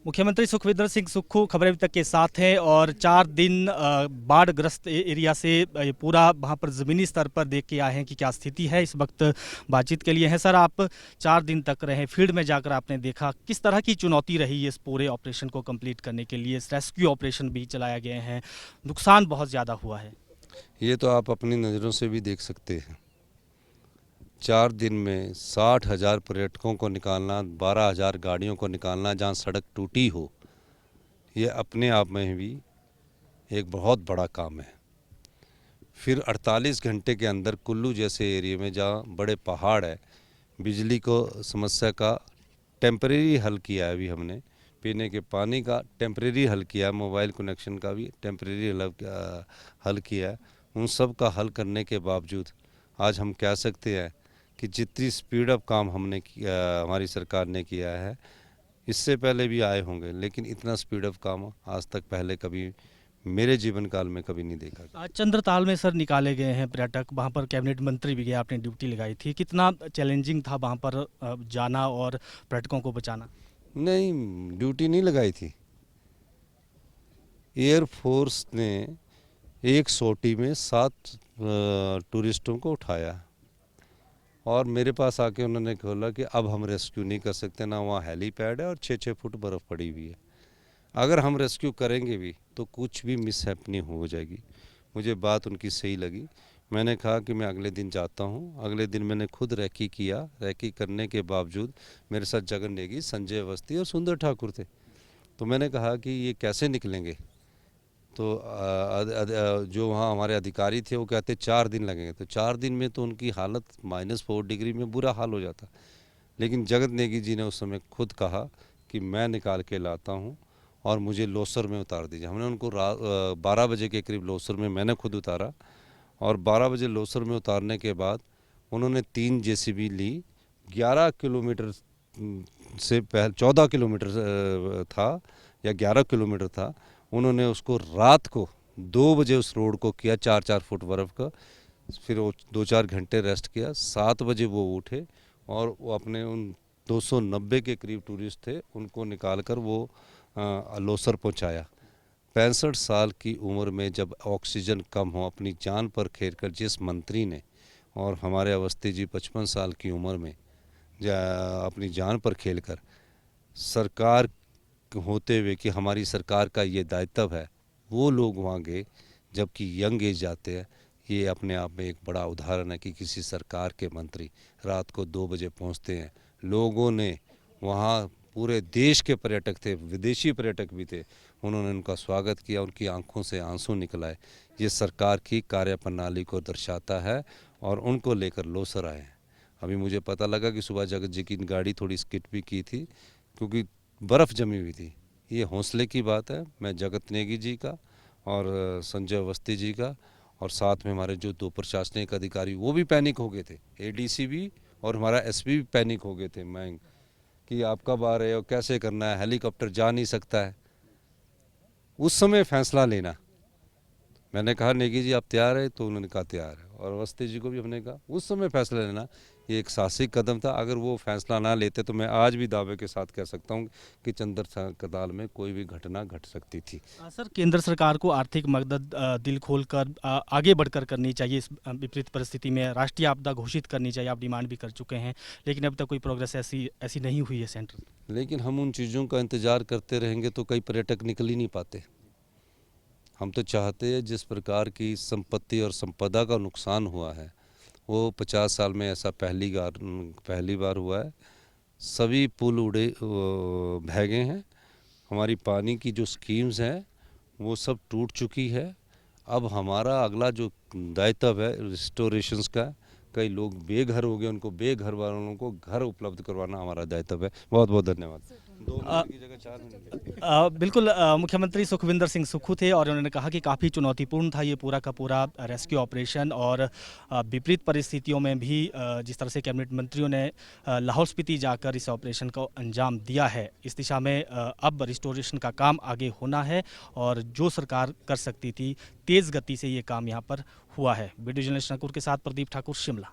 मुख्यमंत्री सुखविंदर सिंह सुक्खू खबर अभी तक के साथ हैं और 4 दिन बाढ़-ग्रस्त एरिया से पूरा वहाँ पर ज़मीनी स्तर पर देख के आए हैं कि क्या स्थिति है। इस वक्त बातचीत के लिए हैं। सर, आप 4 दिन तक रहे, फील्ड में जाकर आपने देखा किस तरह की चुनौती रही इस पूरे ऑपरेशन को कंप्लीट करने के लिए। रेस्क्यू ऑपरेशन भी चलाया गए हैं, नुकसान बहुत ज़्यादा हुआ है। ये तो आप अपनी नज़रों से भी देख सकते हैं। 4 दिन में 60,000 पर्यटकों को निकालना, 12,000 गाड़ियों को निकालना जहाँ सड़क टूटी हो, ये अपने आप में भी एक बहुत बड़ा काम है। फिर 48 घंटे के अंदर कुल्लू जैसे एरिया में जहाँ बड़े पहाड़ है, बिजली को समस्या का टेम्परेरी हल किया है। अभी हमने पीने के पानी का टेम्परेरी हल किया है, मोबाइल कनेक्शन का भी टेम्परेरी हल किया है। उन सब का हल करने के बावजूद आज हम कह सकते हैं कि जितनी स्पीड अप काम हमने किया, हमारी सरकार ने किया है, इससे पहले भी आए होंगे, लेकिन इतना स्पीड अप काम आज तक पहले कभी मेरे जीवन काल में कभी नहीं देखा गया। आज चंद्रताल में सर निकाले गए हैं पर्यटक, वहाँ पर कैबिनेट मंत्री भी गए, आपने ड्यूटी लगाई थी। कितना चैलेंजिंग था वहाँ पर जाना और पर्यटकों को बचाना? नहीं, ड्यूटी नहीं लगाई थी। एयरफोर्स ने एक सोटी में 7 टूरिस्टों को उठाया और मेरे पास आके उन्होंने बोला कि अब हम रेस्क्यू नहीं कर सकते, ना वहाँ हेलीपैड है और 6-6 फुट बर्फ़ पड़ी हुई है। अगर हम रेस्क्यू करेंगे भी तो कुछ भी मिसहैपनिंग हो जाएगी। मुझे बात उनकी सही लगी। मैंने कहा कि मैं अगले दिन जाता हूँ। अगले दिन मैंने खुद रेकी किया। रेकी करने के बावजूद मेरे साथ जगन नेगी, संजय अवस्थी और सुंदर ठाकुर थे। तो मैंने कहा कि ये कैसे निकलेंगे। तो जो वहाँ हमारे अधिकारी थे वो कहते 4 दिन लगेंगे। तो 4 दिन में तो उनकी हालत -4 डिग्री में बुरा हाल हो जाता। लेकिन जगत नेगी जी ने उस समय खुद कहा कि मैं निकाल के लाता हूँ और मुझे लोसर में उतार दीजिए। हमने उनको 12 बजे के करीब लोसर में मैंने खुद उतारा और 12 बजे लोसर में उतारने के बाद उन्होंने 3 जेसीबी ली। 11 किलोमीटर से पहले 14 किलोमीटर था या 11 किलोमीटर था। उन्होंने उसको रात को 2 बजे उस रोड को किया 4-4 फुट बर्फ़ का। फिर वो 2-4 घंटे रेस्ट किया। 7 बजे वो उठे और वो अपने उन 290 के करीब टूरिस्ट थे, उनको निकालकर वो लोसर पहुंचाया। 65 साल की उम्र में जब ऑक्सीजन कम हो, अपनी जान पर खेल कर जिस मंत्री ने, और हमारे अवस्थी जी 55 साल की उम्र में अपनी जान पर खेलकर सरकार होते हुए कि हमारी सरकार का ये दायित्व है, वो लोग वहाँ गए जबकि यंग एज जाते हैं। ये अपने आप में एक बड़ा उदाहरण है कि किसी सरकार के मंत्री रात को 2 बजे पहुँचते हैं। लोगों ने वहाँ, पूरे देश के पर्यटक थे, विदेशी पर्यटक भी थे, उन्होंने उनका स्वागत किया, उनकी आंखों से आंसू निकल आए। ये सरकार की कार्यप्रणाली को दर्शाता है और उनको लेकर लोसर आए हैं। अभी मुझे पता लगा कि सुबह जगत जी की गाड़ी थोड़ी स्किड भी की थी क्योंकि बर्फ़ जमी हुई थी। ये हौसले की बात है। मैं जगत नेगी जी का और संजय अवस्थी जी का और साथ में हमारे जो 2 प्रशासनिक अधिकारी वो भी पैनिक हो गए थे, एडीसी भी और हमारा एसपी भी पैनिक हो गए थे मैं कि आप कब आ रहे हो, कैसे करना है, हेलीकॉप्टर जा नहीं सकता है। उस समय फैसला लेना, मैंने कहा नेगी जी आप तैयार है, तो उन्होंने कहा तैयार है, और अवस्थी जी को भी हमने कहा उस समय फैसला लेना। ये एक साहसिक कदम था। अगर वो फैसला ना लेते तो मैं आज भी दावे के साथ कह सकता हूँ कि चंद्रताल में कोई भी घटना घट सकती थी। सर, केंद्र सरकार को आर्थिक मदद दिल खोलकर आगे बढ़कर करनी चाहिए। इस विपरीत परिस्थिति में राष्ट्रीय आपदा घोषित करनी चाहिए, आप डिमांड भी कर चुके हैं, लेकिन अब तक कोई प्रोग्रेस ऐसी ऐसी नहीं हुई है सेंटर। लेकिन हम उन चीज़ों का इंतज़ार करते रहेंगे तो कई पर्यटक निकल ही नहीं पाते। हम तो चाहते हैं जिस प्रकार की संपत्ति और संपदा का नुकसान हुआ है वो 50 साल में ऐसा पहली बार हुआ है। सभी पुल बह गए हैं। हमारी पानी की जो स्कीम्स हैं वो सब टूट चुकी है। अब हमारा अगला जो दायित्व है रिस्टोरेशंस का, कई लोग बेघर हो गए, उनको बेघर वालों को घर उपलब्ध करवाना हमारा दायित्व है। बहुत बहुत धन्यवाद। 2 मिनट की जगह 4 मिनट। बिल्कुल, मुख्यमंत्री सुखविंदर सिंह सुक्खू थे और उन्होंने कहा कि काफ़ी चुनौतीपूर्ण था ये पूरा का पूरा रेस्क्यू ऑपरेशन और विपरीत परिस्थितियों में भी जिस तरह से कैबिनेट मंत्रियों ने लाहौल स्पीति जाकर इस ऑपरेशन को अंजाम दिया है, इस दिशा में अब रिस्टोरेशन का काम आगे होना है और जो सरकार कर सकती थी तेज़ गति से ये काम यहाँ पर हुआ है। वीडियो जर्नलिस्ट नकुर के साथ प्रदीप ठाकुर, शिमला।